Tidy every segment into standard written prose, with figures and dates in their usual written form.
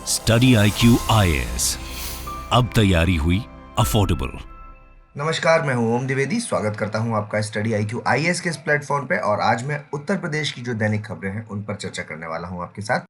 Study IQ IAS, अब तैयारी हुई अफोर्डेबल। नमस्कार, मैं हूं ओम द्विवेदी। स्वागत करता हूं आपका स्टडी IQ IAS के इस प्लेटफॉर्म पे। और आज मैं उत्तर प्रदेश की जो दैनिक खबरें हैं उन पर चर्चा करने वाला हूं आपके साथ।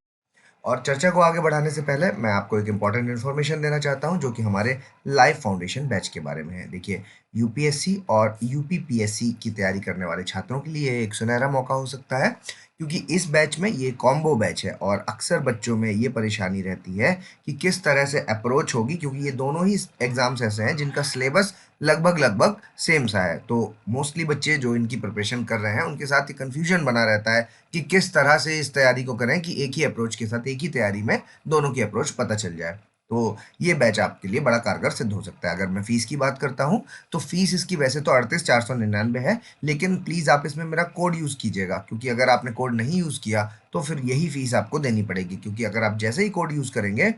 और चर्चा को आगे बढ़ाने से पहले मैं आपको एक इम्पॉर्टेंट इन्फॉर्मेशन देना चाहता हूं, जो कि हमारे लाइफ फाउंडेशन बैच के बारे में है। देखिए, यूपीएससी और यूपीपीएससी की तैयारी करने वाले छात्रों के लिए एक सुनहरा मौका हो सकता है, क्योंकि इस बैच में ये कॉम्बो बैच है। और अक्सर बच्चों में ये परेशानी रहती है कि किस तरह से अप्रोच होगी, क्योंकि ये दोनों ही एग्जाम्स ऐसे हैं जिनका सिलेबस लगभग लगभग सेम सा है। तो मोस्टली बच्चे जो इनकी प्रिपरेशन कर रहे हैं उनके साथ ये कन्फ्यूजन बना रहता है कि किस तरह से इस तैयारी को करें कि एक ही अप्रोच के साथ एक ही तैयारी में दोनों की अप्रोच पता चल जाए। तो ये बैच आपके लिए बड़ा कारगर सिद्ध हो सकता है। अगर मैं फीस की बात करता हूँ तो फीस इसकी वैसे तो 38,499 है, लेकिन प्लीज़ आप इसमें मेरा कोड यूज़ कीजिएगा, क्योंकि अगर आपने कोड नहीं यूज़ किया तो फिर यही फीस आपको देनी पड़ेगी। क्योंकि अगर आप जैसे ही कोड यूज़ करेंगे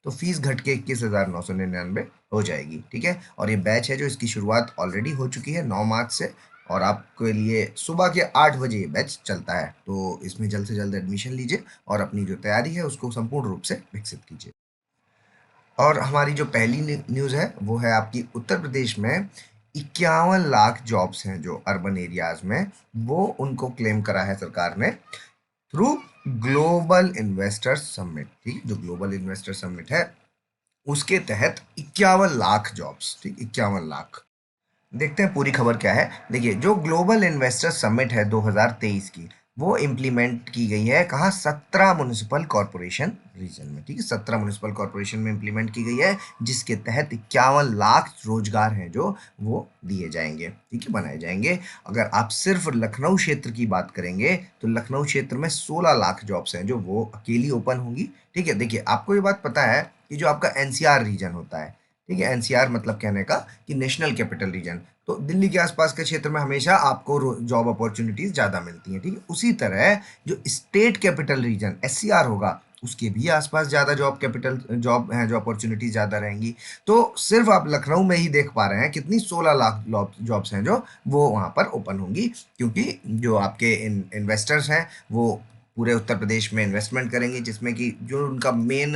तो फीस घट के 21,999 हो जाएगी। ठीक है, और ये बैच है जो इसकी शुरुआत ऑलरेडी हो चुकी है 9 मार्च से, और आपके लिए सुबह के 8 बजे ये बैच चलता है। तो इसमें जल्द से जल्द एडमिशन लीजिए और अपनी जो तैयारी है उसको संपूर्ण रूप से विकसित कीजिए। और हमारी जो पहली न्यूज़ है वो है आपकी उत्तर प्रदेश में 51 लाख जॉब्स हैं जो अर्बन एरियाज में, वो उनको क्लेम करा है सरकार ने थ्रू ग्लोबल इन्वेस्टर्स समिट। ठीक, जो ग्लोबल इन्वेस्टर समिट है उसके तहत 51 लाख जॉब्स। ठीक, 51 लाख। देखते हैं पूरी खबर क्या है। देखिए, जो ग्लोबल इन्वेस्टर समिट है 2023 की, वो इम्प्लीमेंट की गई है कहाँ? 17 म्युनिसिपल कॉरपोरेशन रीजन में। ठीक है, 17 म्युनिसिपल कॉरपोरेशन में इम्प्लीमेंट की गई है, जिसके तहत 51 लाख रोजगार हैं जो वो दिए जाएंगे। ठीक है, बनाए जाएंगे। अगर आप सिर्फ लखनऊ क्षेत्र की बात करेंगे तो लखनऊ क्षेत्र में 16 लाख जॉब्स हैं जो वो अकेली ओपन होंगी। ठीक है, देखिए आपको ये बात पता है कि जो आपका एनसीआर रीजन होता है, ठीक है, एनसीआर मतलब कहने का कि नेशनल कैपिटल रीजन, तो दिल्ली के आसपास के क्षेत्र में हमेशा आपको जॉब अपॉर्चुनिटीज ज़्यादा मिलती हैं। ठीक है, उसी तरह जो स्टेट कैपिटल रीजन एससीआर होगा उसके भी आसपास ज़्यादा जॉब है, जो अपॉर्चुनिटीज ज़्यादा रहेंगी। तो सिर्फ आप लखनऊ में ही देख पा रहे हैं कितनी 16 लाख जॉब्स हैं जो वो वहाँ पर ओपन होंगी, क्योंकि जो आपके इन्वेस्टर्स हैं वो पूरे उत्तर प्रदेश में इन्वेस्टमेंट करेंगे, जिसमें कि जो उनका मेन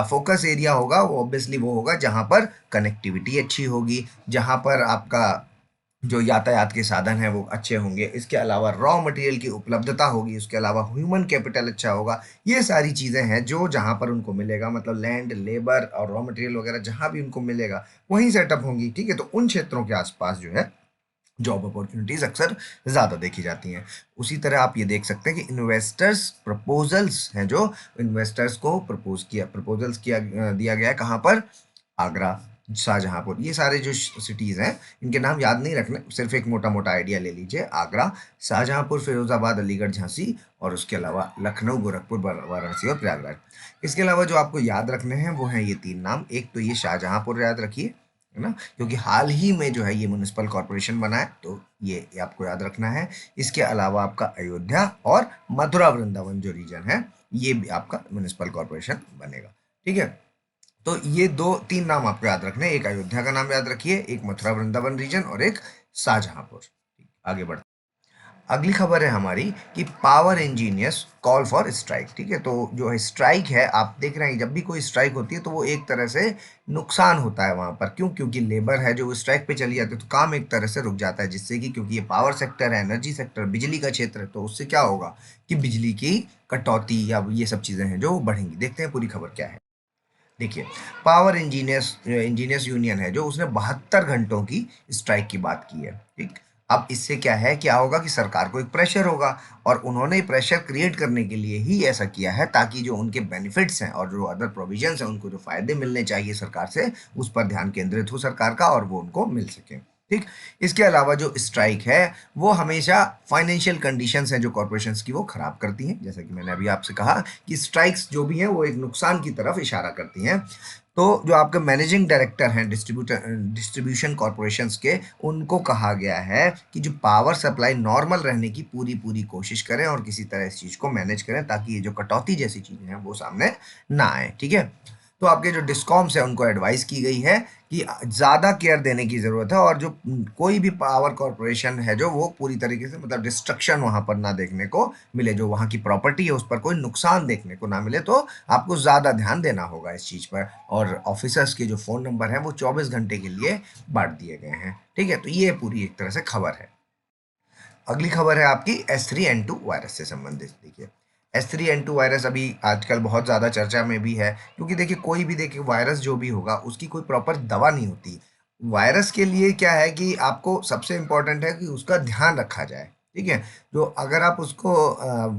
फोकस एरिया होगा वो ऑब्वियसली वो होगा जहाँ पर कनेक्टिविटी अच्छी होगी, जहाँ पर आपका जो यातायात के साधन है वो अच्छे होंगे, इसके अलावा रॉ मटेरियल की उपलब्धता होगी, उसके अलावा ह्यूमन कैपिटल अच्छा होगा। ये सारी चीज़ें हैं जो जहाँ पर उनको मिलेगा, मतलब लैंड, लेबर और रॉ मटेरियल वगैरह जहाँ भी उनको मिलेगा वहीं सेटअप होंगी। ठीक है, तो उन क्षेत्रों के आसपास जो है जॉब अपॉर्चुनिटीज अक्सर ज़्यादा देखी जाती हैं। उसी तरह आप ये देख सकते हैं कि इन्वेस्टर्स प्रपोजल्स हैं जो इन्वेस्टर्स को प्रपोजल्स दिया गया है कहाँ पर? आगरा, शाहजहांपुर, ये सारे जो सिटीज़ हैं इनके नाम याद नहीं रखने, सिर्फ एक मोटा मोटा आइडिया ले लीजिए। आगरा, शाहजहांपुर, फिरोजाबाद, अलीगढ़, झांसी, और उसके अलावा लखनऊ, गोरखपुर, वाराणसी और प्रयागराज। इसके अलावा जो आपको याद रखने हैं वो हैं ये 3 नाम। एक तो ये शाहजहांपुर याद रखिए, है ना, क्योंकि हाल ही में जो है ये म्युनिसिपल कॉरपोरेशन बना है, तो ये आपको याद रखना है। इसके अलावा आपका अयोध्या और मथुरा वृंदावन जो रीजन है ये भी आपका म्युनिसिपल कॉरपोरेशन बनेगा। ठीक है, तो ये 2-3 नाम आपको याद रखने हैं। एक अयोध्या का नाम याद रखिए, एक मथुरा वृंदावन रीजन और एक शाहजहांपुर। आगे बढ़, अगली खबर है हमारी कि power engineers call for strike. ठीक है, तो जो स्ट्राइक है आप देख रहे हैं, जब भी कोई स्ट्राइक होती है तो वो एक तरह से नुकसान होता है वहां पर। क्यों? क्योंकि लेबर है जो स्ट्राइक पे चली जाती है तो काम एक तरह से रुक जाता है, जिससे कि क्योंकि ये पावर सेक्टर है, एनर्जी सेक्टर, बिजली का क्षेत्र है, तो उससे क्या होगा कि बिजली की कटौती या ये सब चीजें हैं जो बढ़ेंगी। देखते हैं पूरी खबर क्या है। देखिए, पावर इंजीनियर्स यूनियन है जो उसने 72 घंटों की स्ट्राइक की बात की है। ठीक, अब इससे क्या है, क्या होगा कि सरकार को एक प्रेशर होगा, और उन्होंने प्रेशर क्रिएट करने के लिए ही ऐसा किया है, ताकि जो उनके बेनिफिट्स हैं और जो अदर प्रोविजंस हैं, उनको जो फायदे मिलने चाहिए सरकार से, उस पर ध्यान केंद्रित हो सरकार का और वो उनको मिल सके। ठीक, इसके अलावा जो स्ट्राइक है वो हमेशा फाइनेंशियल कंडीशंस हैं जो कॉरपोरेशंस की वो खराब करती हैं। जैसा कि मैंने अभी आपसे कहा कि स्ट्राइक्स जो भी हैं वो एक नुकसान की तरफ इशारा करती हैं। तो जो आपके मैनेजिंग डायरेक्टर हैं डिस्ट्रीब्यूशन कॉरपोरेशंस के, उनको कहा गया है कि जो पावर सप्लाई नॉर्मल रहने की पूरी पूरी कोशिश करें और किसी तरह इस चीज़ को मैनेज करें, ताकि ये जो कटौती जैसी चीज़ें हैं वो सामने ना आए। ठीक है, तो आपके जो डिस्कॉम्स है उनको एडवाइस की गई है कि ज़्यादा केयर देने की ज़रूरत है, और जो कोई भी पावर कॉरपोरेशन है जो वो पूरी तरीके से मतलब डिस्ट्रक्शन वहाँ पर ना देखने को मिले, जो वहाँ की प्रॉपर्टी है उस पर कोई नुकसान देखने को ना मिले, तो आपको ज़्यादा ध्यान देना होगा इस चीज़ पर। और ऑफिसर्स के जो फ़ोन नंबर हैं वो 24 घंटे के लिए बांट दिए गए हैं। ठीक है, तो ये पूरी एक तरह से खबर है। अगली खबर है आपकी S3N2 वायरस से संबंधित। देखिए, S3N2 वायरस अभी आजकल बहुत ज़्यादा चर्चा में भी है, क्योंकि देखिए कोई भी देखिए वायरस जो भी होगा उसकी कोई प्रॉपर दवा नहीं होती। वायरस के लिए क्या है कि आपको सबसे इम्पोर्टेंट है कि उसका ध्यान रखा जाए। ठीक है, जो अगर आप उसको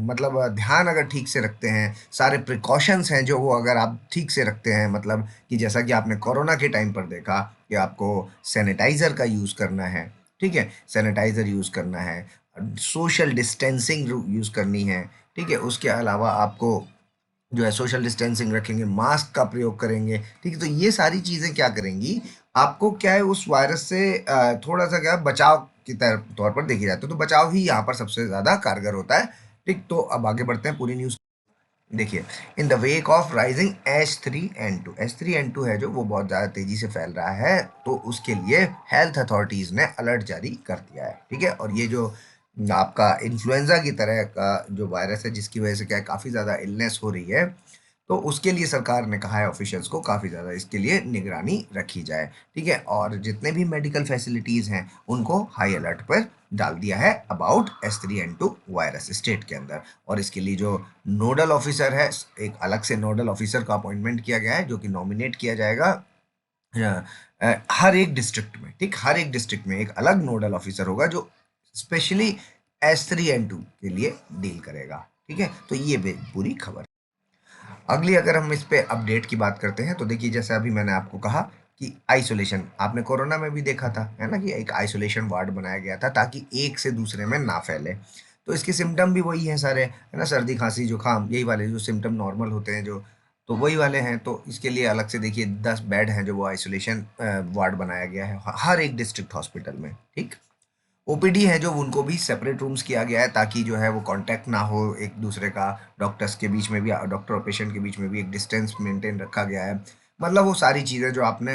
मतलब ध्यान अगर ठीक से रखते हैं, सारे प्रिकॉशंस हैं जो वो अगर आप ठीक से रखते हैं, मतलब कि जैसा कि आपने कोरोना के टाइम पर देखा कि आपको सैनिटाइज़र का यूज़ करना है। ठीक है, सैनिटाइज़र यूज़ करना है, सोशल डिस्टेंसिंग यूज़ करनी है। ठीक है, उसके अलावा आपको जो है सोशल डिस्टेंसिंग रखेंगे, मास्क का प्रयोग करेंगे। ठीक है, तो ये सारी चीज़ें क्या करेंगी, आपको क्या है उस वायरस से थोड़ा सा क्या बचाव की तौर पर देखी जाती है, तो बचाव ही यहाँ पर सबसे ज़्यादा कारगर होता है। ठीक, तो अब आगे बढ़ते हैं पूरी न्यूज़। देखिए, in the wake of rising H3N2 है जो वो बहुत ज़्यादा तेज़ी से फैल रहा है, तो उसके लिए हेल्थ अथॉरिटीज़ ने अलर्ट जारी कर दिया है। ठीक है, और ये जो आपका इन्फ्लुएंजा की तरह का जो वायरस है जिसकी वजह से क्या है काफ़ी ज़्यादा इलनेस हो रही है, तो उसके लिए सरकार ने कहा है ऑफिशियल्स को काफ़ी ज़्यादा इसके लिए निगरानी रखी जाए। ठीक है, और जितने भी मेडिकल फैसिलिटीज़ हैं उनको हाई अलर्ट पर डाल दिया है अबाउट S3N2 वायरस स्टेट के अंदर। और इसके लिए जो नोडल ऑफिसर है, एक अलग से नोडल ऑफिसर का अपॉइंटमेंट किया गया है जो कि नॉमिनेट किया जाएगा हर एक डिस्ट्रिक्ट में। ठीक, हर एक डिस्ट्रिक्ट में एक अलग नोडल ऑफिसर होगा जो स्पेशली S3N2 के लिए डील करेगा। ठीक है, तो ये पूरी खबर। अगली अगर हम इस पे अपडेट की बात करते हैं, तो देखिए जैसे अभी मैंने आपको कहा कि आइसोलेशन आपने कोरोना में भी देखा था, है ना, कि एक आइसोलेशन वार्ड बनाया गया था ताकि एक से दूसरे में ना फैले। तो इसके सिम्टम भी वही हैं सारे, है ना, सर्दी खांसी जुकाम, यही वाले जो सिम्टम नॉर्मल होते हैं जो, तो वही वाले हैं। तो इसके लिए अलग से देखिए 10 बेड हैं जो वो आइसोलेशन वार्ड बनाया गया है हर एक डिस्ट्रिक्ट हॉस्पिटल में। ठीक, ओपीडी है जो उनको भी सेपरेट रूम्स किया गया है ताकि जो है वो कांटेक्ट ना हो एक दूसरे का, डॉक्टर्स के बीच में भी, डॉक्टर और पेशेंट के बीच में भी एक डिस्टेंस मेंटेन रखा गया है। मतलब वो सारी चीज़ें जो आपने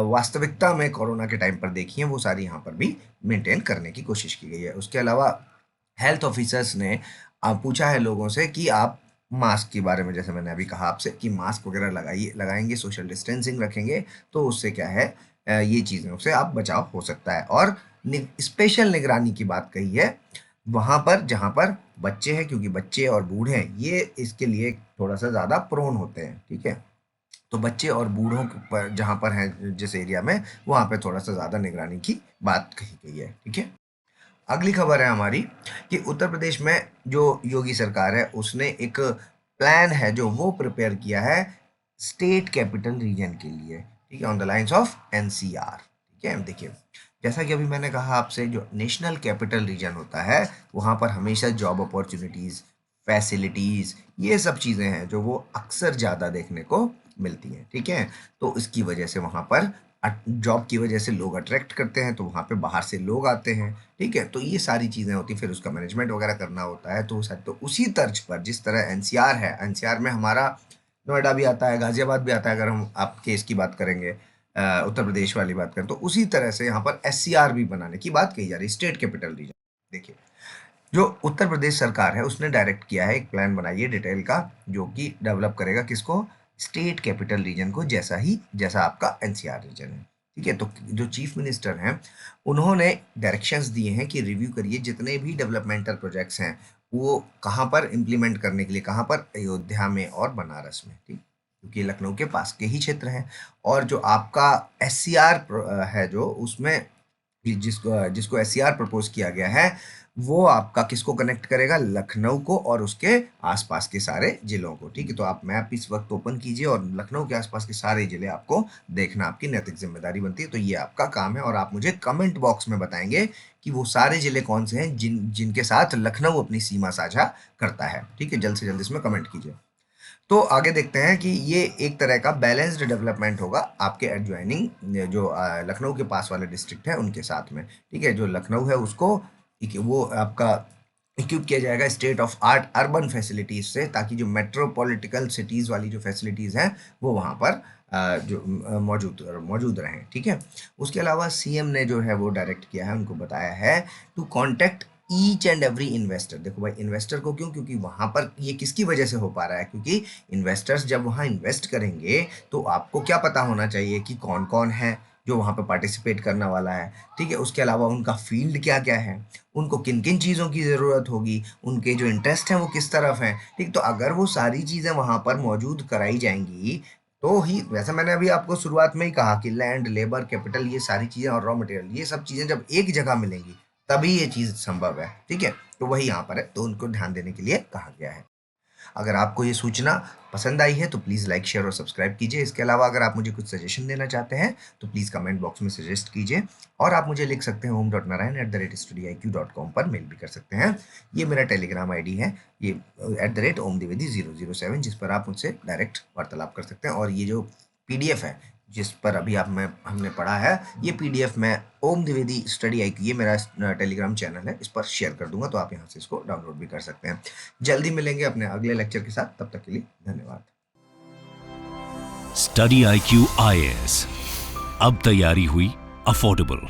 वास्तविकता में कोरोना के टाइम पर देखी हैं वो सारी यहाँ पर भी मेंटेन करने की कोशिश की गई है। उसके अलावा हेल्थ ऑफिसर्स ने पूछा है लोगों से कि आप मास्क के बारे में, जैसे मैंने अभी कहा आपसे कि मास्क वगैरह लगाएंगे, सोशल डिस्टेंसिंग रखेंगे, तो उससे क्या है ये चीज़ों से आप बचाव हो सकता है। और स्पेशल निगरानी की बात कही है वहाँ पर जहाँ पर बच्चे हैं, क्योंकि बच्चे और बूढ़े हैं ये इसके लिए थोड़ा सा ज़्यादा प्रोन होते हैं। ठीक है, तो बच्चे और बूढ़ों पर जहाँ पर हैं जिस एरिया में, वहाँ पे थोड़ा सा ज़्यादा निगरानी की बात कही गई है। ठीक है, अगली खबर है हमारी कि उत्तर प्रदेश में जो योगी सरकार है उसने एक प्लान है जो वो प्रिपेयर किया है स्टेट कैपिटल रीजन के लिए। ठीक है, on the lines of NCR. ठीक है, देखिए जैसा कि अभी मैंने कहा आपसे, जो नेशनल कैपिटल रीजन होता है वहाँ पर हमेशा जॉब अपॉर्चुनिटीज़, फैसिलिटीज़, ये सब चीज़ें हैं जो वो अक्सर ज़्यादा देखने को मिलती हैं। ठीक है, तो इसकी वजह से वहाँ पर जॉब की वजह से लोग अट्रैक्ट करते हैं, तो वहाँ पे बाहर से लोग आते हैं। ठीक है, तो ये सारी चीज़ें होती हैं, फिर उसका मैनेजमेंट वगैरह करना होता है। तो उसी तर्ज पर जिस तरह एनसीआर है, एनसीआर में हमारा नोएडा भी आता है, गाजियाबाद भी आता है, अगर हम आप केस की बात करेंगे, उत्तर प्रदेश वाली बात करें, तो उसी तरह से यहाँ पर एससीआर भी बनाने की बात कही जा रही है, स्टेट कैपिटल रीजन। देखिए, जो उत्तर प्रदेश सरकार है उसने डायरेक्ट किया है, एक प्लान बनाइए डिटेल का जो कि डेवलप करेगा किसको, स्टेट कैपिटल रीजन को, जैसा आपका एनसीआर रीजन है। ठीक है, तो जो चीफ मिनिस्टर हैं उन्होंने डायरेक्शंस दिए हैं कि रिव्यू करिए जितने भी डेवलपमेंटल प्रोजेक्ट्स हैं वो कहाँ पर इम्प्लीमेंट करने के लिए, कहाँ पर, अयोध्या में और बनारस में। ठीक, क्योंकि लखनऊ के पास के ही क्षेत्र हैं। और जो आपका एससीआर है जो उसमें जिसको जिसको एससीआर प्रपोज किया गया है वो आपका किसको कनेक्ट करेगा, लखनऊ को और उसके आसपास के सारे जिलों को। ठीक है, तो आप मैप इस वक्त ओपन कीजिए और लखनऊ के आसपास के सारे जिले आपको देखना आपकी नैतिक जिम्मेदारी बनती है। तो ये आपका काम है और आप मुझे कमेंट बॉक्स में बताएंगे कि वो सारे जिले कौन से हैं जिनके साथ लखनऊ अपनी सीमा साझा करता है। ठीक है, जल्द से जल्द इसमें कमेंट कीजिए। तो आगे देखते हैं कि ये एक तरह का बैलेंस्ड डेवलपमेंट होगा आपके एडजॉइनिंग जो लखनऊ के पास वाले डिस्ट्रिक्ट है उनके साथ में। ठीक है, जो लखनऊ है उसको, ठीक है, वो आपका इक्विप किया जाएगा state of art urban facilities से, ताकि जो मेट्रोपॉलिटिकल सिटीज़ वाली जो फैसिलिटीज़ हैं वो वहाँ पर जो मौजूद रहें। ठीक है। उसके अलावा सीएम ने जो है वो डायरेक्ट किया है, उनको बताया है to contact each and every investor. देखो भाई, इन्वेस्टर को क्यों? क्योंकि वहाँ पर ये किसकी वजह से हो पा रहा है? क्योंकि इन्वेस्टर्स जब वहाँ इन्वेस्ट करेंगे तो आपको क्या पता होना चाहिए कि कौन कौन है जो वहाँ पे पार्टिसिपेट करने वाला है। ठीक है। उसके अलावा उनका फील्ड क्या क्या है, उनको किन किन चीज़ों की ज़रूरत होगी, उनके जो इंटरेस्ट हैं वो किस तरफ हैं। ठीक। तो अगर वो सारी चीज़ें वहाँ पर मौजूद कराई जाएंगी तो ही, वैसे मैंने अभी आपको शुरुआत में ही कहा कि लैंड, लेबर, कैपिटल, ये सारी चीज़ें और रॉ मटेरियल, ये सब चीज़ें जब एक जगह मिलेंगी तभी ये चीज़ संभव है। ठीक है। तो वही यहाँ पर है, तो उनको ध्यान देने के लिए कहा गया है। अगर आपको ये सूचना पसंद आई है तो प्लीज़ लाइक, शेयर और सब्सक्राइब कीजिए। इसके अलावा अगर आप मुझे कुछ सजेशन देना चाहते हैं तो प्लीज़ कमेंट बॉक्स में सजेस्ट कीजिए, और आप मुझे लिख सकते हैं om.narayan@studiiq.com पर मेल भी कर सकते हैं। ये मेरा टेलीग्राम आईडी है, ये @omdivedi007, जिस पर आप मुझसे डायरेक्ट वार्तालाप कर सकते हैं। और ये जो पीडीएफ है जिस पर अभी हमने पढ़ा है, ये पीडीएफ मैं ओम द्विवेदी स्टडी IQ, ये मेरा टेलीग्राम चैनल है, इस पर शेयर कर दूंगा, तो आप यहाँ से इसको डाउनलोड भी कर सकते हैं। जल्दी मिलेंगे अपने अगले लेक्चर के साथ, तब तक के लिए धन्यवाद। स्टडी IQ IAS, अब तैयारी हुई अफोर्डेबल।